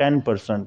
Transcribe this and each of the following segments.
10%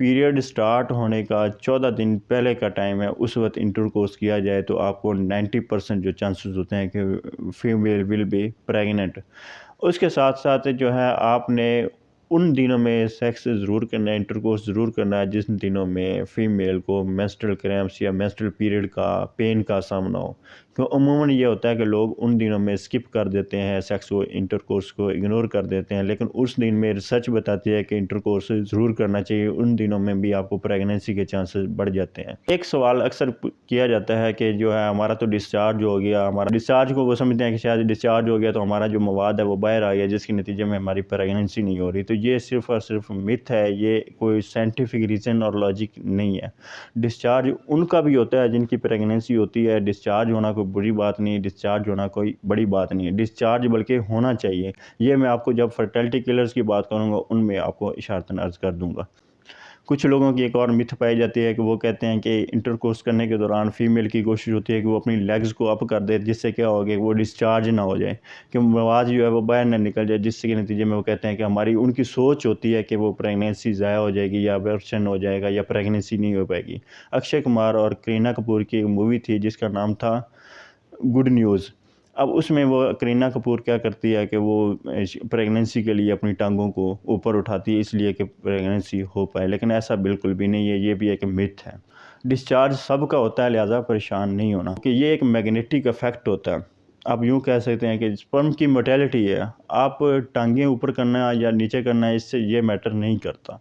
period start ہونے کا 14 دن پہلے کا ٹائم ہے، اس وقت انٹرکورس کیا جائے تو آپ کو 90% جو چانسز ہوتے ہیں کہ فیمیل ول بی پریگننٹ۔ اس کے ساتھ ساتھ جو ہے آپ نے ان دنوں میں سیکس ضرور کرنا ہے، انٹرکورس ضرور کرنا ہے جس دنوں میں فیمیل کو میسٹرل کریمپس یا میسٹرل پیریڈ کا پین کا سامنا ہو۔ تو عموماً یہ ہوتا ہے کہ لوگ ان دنوں میں سکپ کر دیتے ہیں، سیکس کو انٹرکورس کو اگنور کر دیتے ہیں، لیکن اس دن میں ریسرچ بتاتی ہے کہ انٹرکورس ضرور کرنا چاہیے، ان دنوں میں بھی آپ کو پریگننسی کے چانسز بڑھ جاتے ہیں۔ ایک سوال اکثر کیا جاتا ہے کہ جو ہے ہمارا تو ڈسچارج ہو گیا، ہمارا ڈسچارج کو وہ سمجھتے ہیں کہ شاید ڈسچارج ہو گیا تو ہمارا جو مواد ہے وہ باہر آ گیا جس کے نتیجے میں ہماری پریگننسی نہیں ہو رہی، تو یہ صرف اور صرف متھ ہے، یہ کوئی سائنٹیفک ریزن اور لاجک نہیں ہے۔ ڈسچارج ان کا بھی ہوتا ہے جن کی پریگننسی ہوتی ہے، ڈسچارج ہونا کوئی بری بات نہیں، ڈسچارج ہونا کوئی بڑی بات نہیں ہے، ڈسچارج بلکہ ہونا چاہیے۔ یہ میں آپ کو جب فرٹیلٹی کلرز کی بات کروں گا ان میں آپ کو اشارتاً عرض کر دوں گا۔ کچھ لوگوں کی ایک اور متھ پائی جاتی ہے کہ وہ کہتے ہیں کہ انٹرکورس کرنے کے دوران فیمیل کی کوشش ہوتی ہے کہ وہ اپنی لیگز کو اپ کر دے جس سے کیا ہوگا کہ وہ ڈسچارج نہ ہو جائے، کہ مواد جو ہے وہ باہر نہ نکل جائے، جس کے نتیجے میں وہ کہتے ہیں کہ ہماری ان کی سوچ ہوتی ہے کہ وہ پریگننسی ضائع ہو جائے گی یا ابارشن ہو جائے گا یا پریگننسی نہیں ہو پائے گی۔ اکشے کمار اور کرینہ کپور کی ایک مووی تھی جس کا نام تھا گڈ نیوز۔ اب اس میں وہ کرینہ کپور کیا کرتی ہے کہ وہ پریگننسی کے لیے اپنی ٹانگوں کو اوپر اٹھاتی ہے اس لیے کہ پریگننسی ہو پائے، لیکن ایسا بالکل بھی نہیں ہے، یہ بھی ایک متھ ہے۔ ڈسچارج سب کا ہوتا ہے، لہٰذا پریشان نہیں ہونا کہ یہ ایک میگنیٹک افیکٹ ہوتا ہے۔ آپ یوں کہہ سکتے ہیں کہ سپرم کی موٹیلٹی ہے، آپ ٹانگیں اوپر کرنا یا نیچے کرنا اس سے یہ میٹر نہیں کرتا۔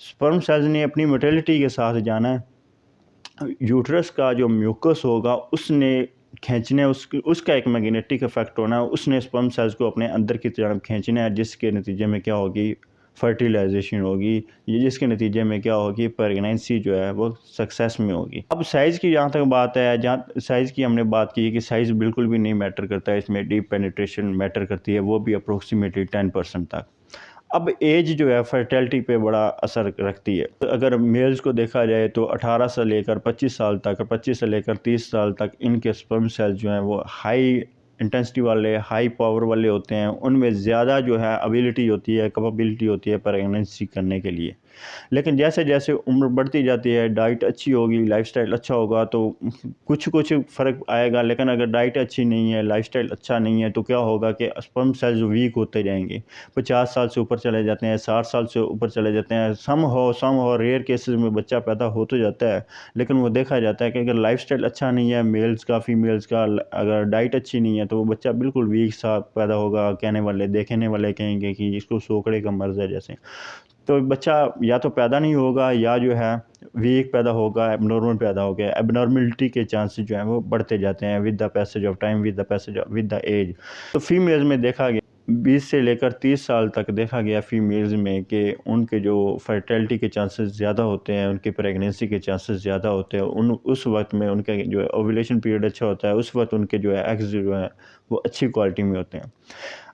سپرم سیلز نے اپنی موٹیلٹی کے ساتھ جانا ہے، یوٹرس کا جو میوکس ہوگا اس نے کھینچنا ہے، اس کا ایک میگنیٹک افیکٹ ہونا ہے، اس نے سپرم سیلز کو اپنے اندر کی طرف کھینچنا ہے، جس کے نتیجے میں کیا ہوگی، فرٹیلائزیشن ہوگی، جس کے نتیجے میں کیا ہوگی، پریگننسی جو ہے وہ سکسیس میں ہوگی۔ اب سائز کی جہاں تک بات ہے، جہاں سائز کی ہم نے بات کی کہ سائز بالکل بھی نہیں میٹر کرتا ہے، اس میں ڈیپ پینیٹریشن میٹر کرتی ہے، وہ بھی اپروکسیمیٹلی 10% تک۔ اب ایج جو ہے فرٹیلٹی پہ بڑا اثر رکھتی ہے۔ اگر میلز کو دیکھا جائے تو 18 سے لے کر 25 سال تک، 25 سے لے کر 30 سال تک ان کے سپرم سیلز جو ہیں وہ ہائی انٹینسٹی والے، ہائی پاور والے ہوتے ہیں، ان میں زیادہ جو ہے ابیلٹی ہوتی ہے، کیپیبلٹی ہوتی ہے پریگننسی کرنے کے لیے۔ لیکن جیسے جیسے عمر بڑھتی جاتی ہے، ڈائٹ اچھی ہوگی، لائف سٹائل اچھا ہوگا تو کچھ فرق آئے گا، لیکن اگر ڈائٹ اچھی نہیں ہے، لائف سٹائل اچھا نہیں ہے تو کیا ہوگا کہ سپرم سیلز ویک ہوتے جائیں گے، 50 سال سے اوپر چلے جاتے ہیں، 60 سال سے اوپر چلے جاتے ہیں، سم ہو ریئر کیسز میں بچہ پیدا ہو تو جاتا ہے، لیکن وہ دیکھا جاتا ہے کہ اگر لائف سٹائل اچھا نہیں ہے میلز کا، فیمیلز کا، اگر ڈائٹ اچھی نہیں ہے تو وہ بچہ بالکل ویک سا پیدا ہوگا، دیکھنے والے کہیں گے کہ اس کو سوکڑے کا مرض ہے جیسے، تو بچہ یا تو پیدا نہیں ہوگا یا جو ہے ویک پیدا ہوگا، ایب نارمل پیدا ہوگا۔ ایب نارملٹی کے چانسز جو ہیں وہ بڑھتے جاتے ہیں with the passage of time, with the age. تو فیمیلز میں دیکھا گیا 20 سے لے کر 30 سال تک دیکھا گیا فیمیلز میں کہ ان کے جو فرٹیلٹی کے چانسز زیادہ ہوتے ہیں، ان کے پریگننسی کے چانسز زیادہ ہوتے ہیں، اس وقت میں ان کا جو ہے اوویلیشن پیریڈ اچھا ہوتا ہے، اس وقت ان کے جو ہے ایگز جو ہیں وہ اچھی کوالٹی میں ہوتے ہیں۔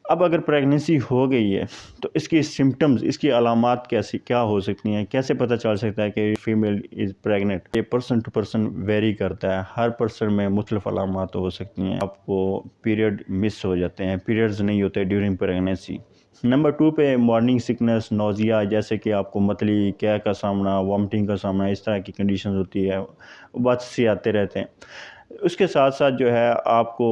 اب اگر پریگننسی ہو گئی ہے تو اس کی سمٹمز، اس کی علامات کیا ہو سکتی ہیں، کیسے پتہ چل سکتا ہے کہ فیمیل از پریگننٹ؟ یہ پرسن ٹو پرسن ویری کرتا ہے، ہر پرسن میں مختلف علامات ہو سکتی ہیں۔ آپ کو پیریڈ مس ہو جاتے ہیں، پیریڈز نہیں ہوتے ڈیورنگ پریگننسی۔ نمبر 2 پہ مارننگ سکنس، نوزیا، جیسے کہ آپ کو متلی، کیے کا سامنا، وامٹنگ کا سامنا، اس طرح کی کنڈیشنز ہوتی ہے، بات سے آتے رہتے ہیں۔ اس کے ساتھ ساتھ جو ہے آپ کو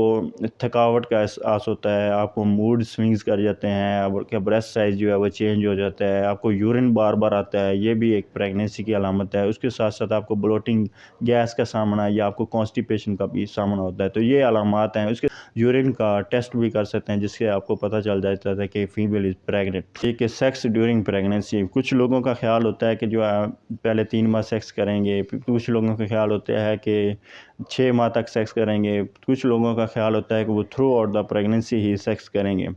تھکاوٹ کا احساس ہوتا ہے، آپ کو موڈ سوئنگز کر جاتے ہیں، آپ کا بریسٹ سائز جو ہے وہ چینج ہو جاتا ہے، آپ کو یورین بار بار آتا ہے، یہ بھی ایک پریگننسی کی علامت ہے۔ اس کے ساتھ ساتھ آپ کو بلوٹنگ، گیس کا سامنا یا آپ کو کانسٹیپیشن کا بھی سامنا ہوتا ہے، تو یہ علامات ہیں۔ اس کے یورین کا ٹیسٹ بھی کر سکتے ہیں جس سے آپ کو پتہ چل جاتا ہے کہ فیمیل از پریگننٹ۔ ٹھیک ہے، سیکس ڈیورنگ پریگننسی، کچھ لوگوں کا خیال ہوتا ہے کہ جو پہلے 3 ماہ سیکس کریں گے، کچھ لوگوں کا خیال ہوتا ہے کہ 6 ماہ تک سیکس کریں گے، کچھ لوگوں کا خیال ہوتا ہے کہ وہ تھرو آؤٹ دا پریگننسی ہی سیکس کریں گے۔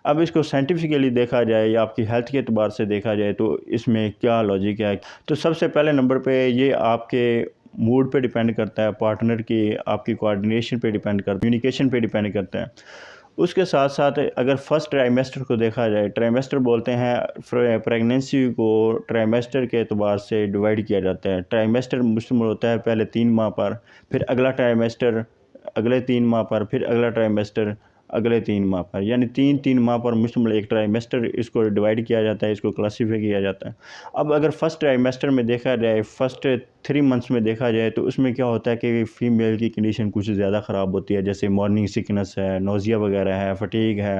اب اس کو سائنٹیفکلی دیکھا جائے یا آپ کی ہیلتھ کے اعتبار سے دیکھا جائے تو اس میں کیا لاجک ہے؟ تو سب سے پہلے نمبر پہ یہ آپ کے موڈ پہ ڈیپینڈ کرتا ہے، پارٹنر کی آپ کی کوآرڈینیشن پہ ڈیپینڈ کرتا ہے، کمیونیکیشن پہ ڈیپینڈ کرتا ہے۔ اس کے ساتھ ساتھ اگر فرسٹ ٹرائیمیسٹر کو دیکھا جائے، ٹرائیمیسٹر بولتے ہیں پریگننسی کو ٹرائیمیسٹر کے اعتبار سے ڈیوائڈ کیا جاتا ہے۔ ٹرائیمیسٹر مشتمل ہوتا ہے پہلے 3 ماہ پر، پھر اگلا ٹرائیمیسٹر اگلے 3 ماہ پر، پھر اگلا ٹرائیمیسٹر اگلے 3 ماہ پر، یعنی 3 ماہ پر مشتمل ایک ٹرائمیسٹر اس کو ڈیوائڈ کیا جاتا ہے، اس کو کلاسیفائی کیا جاتا ہے۔ اب اگر فرسٹ ٹرائمیسٹر میں دیکھا جائے، فرسٹ 3 منتھس میں دیکھا جائے تو اس میں کیا ہوتا ہے کہ فیمیل کی کنڈیشن کچھ زیادہ خراب ہوتی ہے، جیسے مارننگ سکنس ہے، نوزیا وغیرہ ہے، فٹیگ ہے،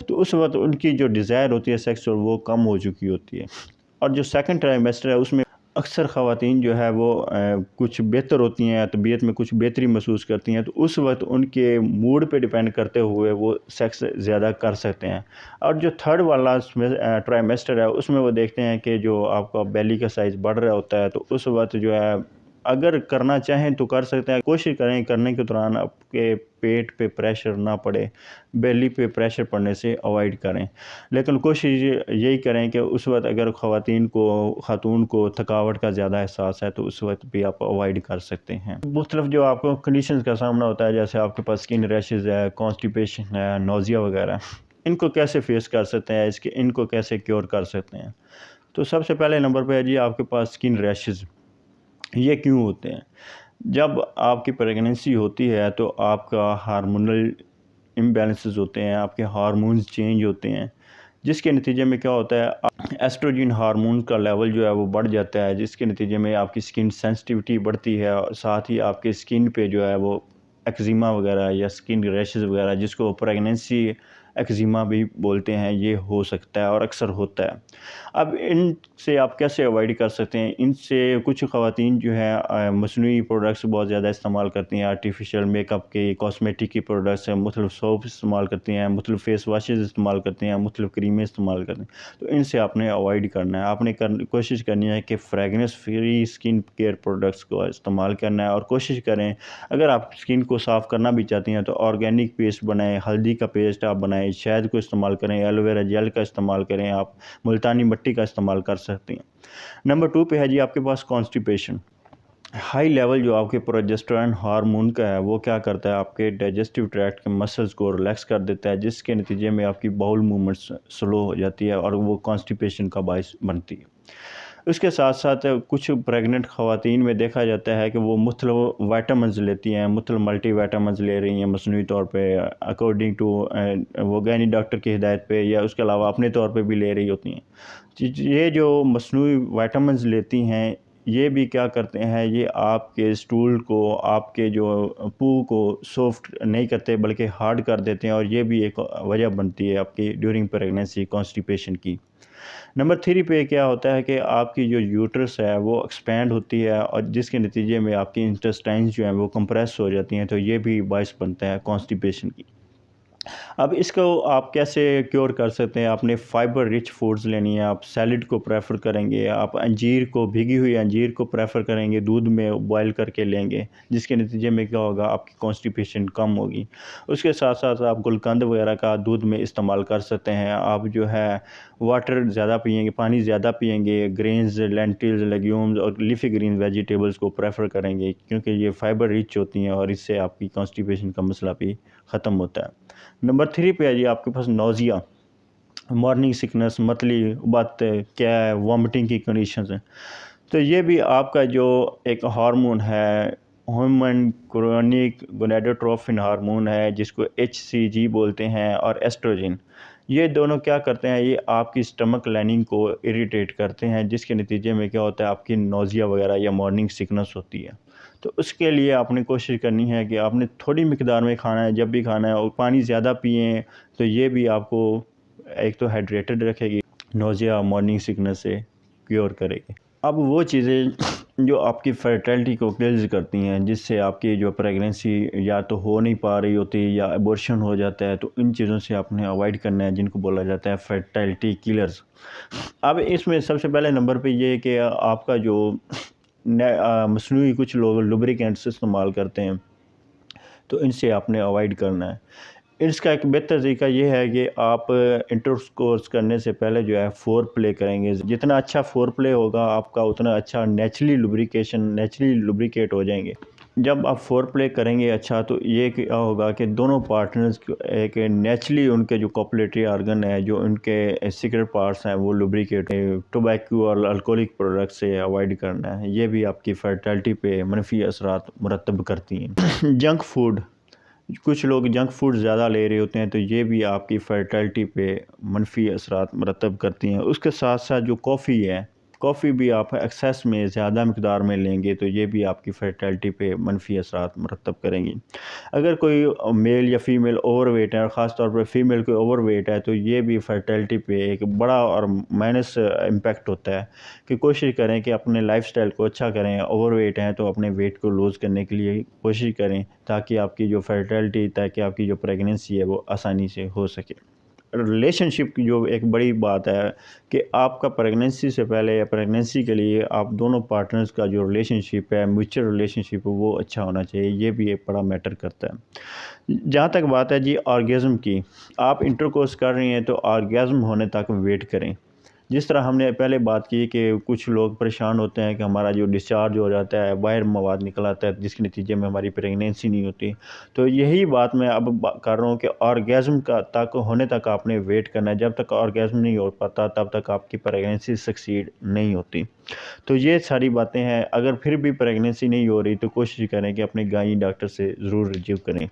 تو اس وقت ان کی جو ڈیزائر ہوتی ہے سیکس اور وہ کم ہو چکی ہوتی ہے۔ اور جو سیکنڈ ٹرائمیسٹر ہے اس میں اکثر خواتین جو ہے وہ کچھ بہتر ہوتی ہیں، طبیعت میں کچھ بہتری محسوس کرتی ہیں، تو اس وقت ان کے موڈ پہ ڈیپینڈ کرتے ہوئے وہ سیکس زیادہ کر سکتے ہیں۔ اور جو تھرڈ والا ٹرائمیسٹر ہے اس میں وہ دیکھتے ہیں کہ جو آپ کا بیلی کا سائز بڑھ رہا ہوتا ہے، تو اس وقت جو ہے اگر کرنا چاہیں تو کر سکتے ہیں، کوشش کریں کرنے کے دوران آپ کے پیٹ پہ پریشر نہ پڑے، بیلی پہ پریشر پڑنے سے اوائڈ کریں، لیکن کوشش یہی کریں کہ اس وقت اگر خاتون کو تھکاوٹ کا زیادہ احساس ہے تو اس وقت بھی آپ اوائڈ کر سکتے ہیں۔ مختلف جو آپ کو کنڈیشنز کا سامنا ہوتا ہے، جیسے آپ کے پاس سکن ریشز ہے، کانسٹیپیشن ہے، نوزیا وغیرہ، ان کو کیسے فیس کر سکتے ہیں، ان کو کیسے کیور کر سکتے ہیں؟ تو سب سے پہلے نمبر پہ ہے جی آپ کے پاس سکن ریشز۔ یہ کیوں ہوتے ہیں؟ جب آپ کی پریگننسی ہوتی ہے تو آپ کا ہارمونل امبیلنسز ہوتے ہیں، آپ کے ہارمونز چینج ہوتے ہیں، جس کے نتیجے میں کیا ہوتا ہے، ایسٹروجن ہارمون کا لیول جو ہے وہ بڑھ جاتا ہے، جس کے نتیجے میں آپ کی سکن سینسٹیوٹی بڑھتی ہے، اور ساتھ ہی آپ کے سکن پہ جو ہے وہ ایکزیما وغیرہ یا سکن ریشز وغیرہ، جس کو پریگننسی ایکزیما بھی بولتے ہیں، یہ ہو سکتا ہے اور اکثر ہوتا ہے۔ اب ان سے آپ کیسے اوائڈ کر سکتے ہیں؟ ان سے کچھ خواتین جو ہیں مصنوعی پروڈکٹس بہت زیادہ استعمال کرتی ہیں، آرٹیفیشل میک اپ کے، کاسمیٹک کی پروڈکٹس ہیں، مختلف سوپ استعمال کرتی ہیں، مختلف فیس واشز استعمال کرتی ہیں، مختلف کریمیں استعمال کرتی ہیں، تو ان سے آپ نے اوائڈ کرنا ہے۔ آپ نے کوشش کرنی ہے کہ فریگنس فری سکن کیئر پروڈکٹس کو استعمال کرنا ہے، اور کوشش کریں اگر آپ سکن کو صاف کرنا بھی چاہتی ہیں تو آرگینک پیسٹ بنائیں، ہلدی کا پیسٹ آپ بنائیں، شہد کو استعمال کریں، ایلو ویرا جیل کا استعمال کریں، آپ ملتانی مٹی کا استعمال کر سکتے ہیں۔ نمبر 2 پہ ہے جی آپ کے پاس کانسٹیپیشن۔ ہائی لیول جو آپ کے پروجسٹرون ہارمون کا ہے وہ کیا کرتا ہے، آپ کے ڈائجسٹیو ٹریکٹ کے مسلز کو ریلیکس کر دیتا ہے، جس کے نتیجے میں آپ کی باؤل موومنٹس سلو ہو جاتی ہے اور وہ کانسٹیپیشن کا باعث بنتی ہے۔ اس کے ساتھ ساتھ کچھ پریگننٹ خواتین میں دیکھا جاتا ہے کہ وہ مختلف وائٹامنز لیتی ہیں، مختلف ملٹی وائٹامنز لے رہی ہیں مصنوعی طور پہ، اکارڈنگ ٹو وہ گینی ڈاکٹر کی ہدایت پہ، یا اس کے علاوہ اپنے طور پہ بھی لے رہی ہوتی ہیں۔ یہ جو مصنوعی وائٹامنز لیتی ہیں یہ بھی کیا کرتے ہیں، یہ آپ کے اسٹول کو، آپ کے جو پو کو سافٹ نہیں کرتے بلکہ ہارڈ کر دیتے ہیں، اور یہ بھی ایک وجہ بنتی ہے آپ کی ڈیورنگ پریگننسی کانسٹیپیشن کی۔ نمبر 3 پہ کیا ہوتا ہے کہ آپ کی جو یوٹرس ہے وہ ایکسپینڈ ہوتی ہے، اور جس کے نتیجے میں آپ کی انٹسٹائنز جو ہیں وہ کمپریس ہو جاتی ہیں، تو یہ بھی باعث بنتا ہے کانسٹیپیشن کی۔ اب اس کو آپ کیسے کیور کر سکتے ہیں؟ آپ نے فائبر رچ فوڈز لینی ہے، آپ سیلڈ کو پریفر کریں گے، آپ انجیر کو، بھیگی ہوئی انجیر کو پریفر کریں گے، دودھ میں بوائل کر کے لیں گے، جس کے نتیجے میں کیا ہوگا، آپ کی کانسٹیپیشن کم ہوگی۔ اس کے ساتھ ساتھ آپ گلقند وغیرہ کا دودھ میں استعمال کر سکتے ہیں، آپ جو ہے واٹر زیادہ پئیں گے، پانی زیادہ پئیں گے، گرینز، لینٹلز، لیگیومز اور لیفی گرین ویجیٹیبلز کو پریفر کریں گے، کیونکہ یہ فائبر رچ ہوتی ہیں اور اس سے آپ کی کانسٹیپیشن کا مسئلہ بھی ختم ہوتا ہے۔ نمبر 3 پہ ہے جی آپ کے پاس نوزیا، مارننگ سکنس، متلی، ابات، کیا ہے، وامٹنگ کی کنڈیشنز ہیں، تو یہ بھی آپ کا جو ایک ہارمون ہے، ہیومن کرونک گونیڈوٹروفن ہارمون ہے، جس کو HCG بولتے ہیں، اور ایسٹروجن، یہ دونوں کیا کرتے ہیں، یہ آپ کی سٹمک لائننگ کو اریٹیٹ کرتے ہیں، جس کے نتیجے میں کیا ہوتا ہے، آپ کی نوزیا وغیرہ یا مارننگ سکنس ہوتی ہے۔ تو اس کے لیے آپ نے کوشش کرنی ہے کہ آپ نے تھوڑی مقدار میں کھانا ہے، جب بھی کھانا ہے، اور پانی زیادہ پئیں، تو یہ بھی آپ کو ایک تو ہائیڈریٹڈ رکھے گی، نوزیا مارننگ سکنس سے کیور کرے گی۔ اب وہ چیزیں جو آپ کی فرٹیلٹی کو کلز کرتی ہیں، جس سے آپ کی جو پریگننسی یا تو ہو نہیں پا رہی ہوتی یا ابورشن ہو جاتا ہے، تو ان چیزوں سے آپ نے اوائڈ کرنا ہے، جن کو بولا جاتا ہے فرٹیلٹی کلرز۔ اب اس میں سب سے پہلے نمبر پہ یہ کہ آپ کا جو مصنوعی کچھ لوگ لوبریکینٹس استعمال کرتے ہیں، تو ان سے آپ نے اوائڈ کرنا ہے۔ اس کا ایک بہتر طریقہ یہ ہے کہ آپ انٹرکورس کرنے سے پہلے جو ہے فور پلے کریں گے، جتنا اچھا فور پلے ہوگا آپ کا اتنا اچھا نیچرلی لوبریکیٹ ہو جائیں گے۔ جب آپ فور پلے کریں گے اچھا، تو یہ کیا ہوگا کہ دونوں پارٹنرز ایک نیچرلی ان کے جو کوپولیٹری آرگن ہے، جو ان کے سیکرٹ پارٹس ہیں، وہ لوبریکیٹ، ٹوبیکو اور الکوہولک پروڈکٹ سے اوائڈ کرنا ہے، یہ بھی آپ کی فرٹیلٹی پہ منفی اثرات مرتب کرتی ہیں۔ جنک فوڈ، کچھ لوگ جنک فوڈ زیادہ لے رہے ہوتے ہیں تو یہ بھی آپ کی فرٹیلٹی پہ منفی اثرات مرتب کرتی ہیں۔ اس کے ساتھ ساتھ جو کافی ہے، کافی بھی آپ ایکسیس میں زیادہ مقدار میں لیں گے تو یہ بھی آپ کی فرٹیلٹی پہ منفی اثرات مرتب کریں گی۔ اگر کوئی میل یا فیمیل اوور ویٹ ہے، اور خاص طور پر فیمیل کوئی اوور ویٹ ہے، تو یہ بھی فرٹیلٹی پہ ایک بڑا اور مائنس امپیکٹ ہوتا ہے کہ کوشش کریں کہ اپنے لائف سٹائل کو اچھا کریں۔ اوور ویٹ ہیں تو اپنے ویٹ کو لوز کرنے کے لیے کوشش کریں تاکہ آپ کی جو فرٹیلٹی، تاکہ آپ کی جو پریگننسی ہے وہ آسانی سے ہو سکے۔ ریلیشن شپ کی جو ایک بڑی بات ہے کہ آپ کا پریگننسی سے پہلے یا پریگننسی کے لیے آپ دونوں پارٹنرز کا جو ریلیشن شپ ہے، میوچل ریلیشن شپ، وہ اچھا ہونا چاہیے۔ یہ بھی ایک بڑا میٹر کرتا ہے۔ جہاں تک بات ہے جی آرگیزم کی، آپ انٹرکورس کر رہی ہیں تو آرگیزم ہونے تک ویٹ کریں۔ جس طرح ہم نے پہلے بات کی کہ کچھ لوگ پریشان ہوتے ہیں کہ ہمارا جو ڈسچارج ہو جاتا ہے، باہر مواد نکل آتا ہے جس کے نتیجے میں ہماری پریگننسی نہیں ہوتی، تو یہی بات میں اب کر رہا ہوں کہ آرگیزم ہونے تک آپ نے ویٹ کرنا ہے۔ جب تک آرگیزم نہیں ہو پاتا تب تک آپ کی پریگننسی سکسیڈ نہیں ہوتی۔ تو یہ ساری باتیں ہیں۔ اگر پھر بھی پریگننسی نہیں ہو رہی تو کوشش کریں کہ اپنے گائنی ڈاکٹر سے ضرور رجوع کریں۔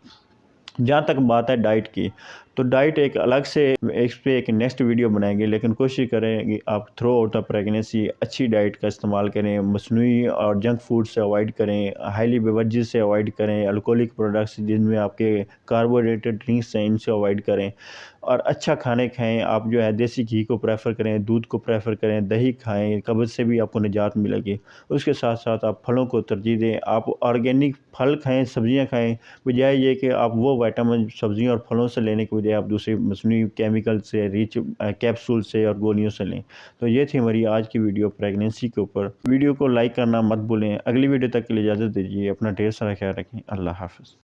جہاں تک بات ہے ڈائٹ کی، تو ڈائٹ ایک الگ سے اس پہ ایک نیکسٹ ویڈیو بنائیں گے، لیکن کوشش کریں کہ آپ تھرو آؤٹ آف پریگننسی اچھی ڈائٹ کا استعمال کریں، مصنوعی اور جنک فوڈ سے اوائڈ کریں، ہائیلی بیوریجز سے اوائڈ کریں، الکوہلک پروڈکٹس جن میں آپ کے کاربوہائیڈریٹڈ ڈرنکس ہیں ان سے اوائڈ کریں، اور اچھا کھانے کھائیں۔ آپ جو ہے دیسی گھی کو پریفر کریں، دودھ کو پریفر کریں، دہی کھائیں، قبض سے بھی آپ کو نجات ملے گی۔ اس کے ساتھ ساتھ آپ پھلوں کو ترجیح دیں، آپ آرگینک پھل کھائیں، سبزیاں کھائیں، بجائے یہ کہ آپ وہ وائٹامن سبزیوں اور پھلوں سے لینے کے بجائے آپ دوسری مصنوعی کیمیکل سے، ریچ کیپسول سے اور گولیوں سے لیں۔ تو یہ تھی ہماری آج کی ویڈیو پریگننسی کے اوپر۔ ویڈیو کو لائک کرنا مت بھولیں۔ اگلی ویڈیو تک کے لیے اجازت دیجیے۔ اپنا ڈھیر سارا خیال رکھیں۔ اللہ حافظ۔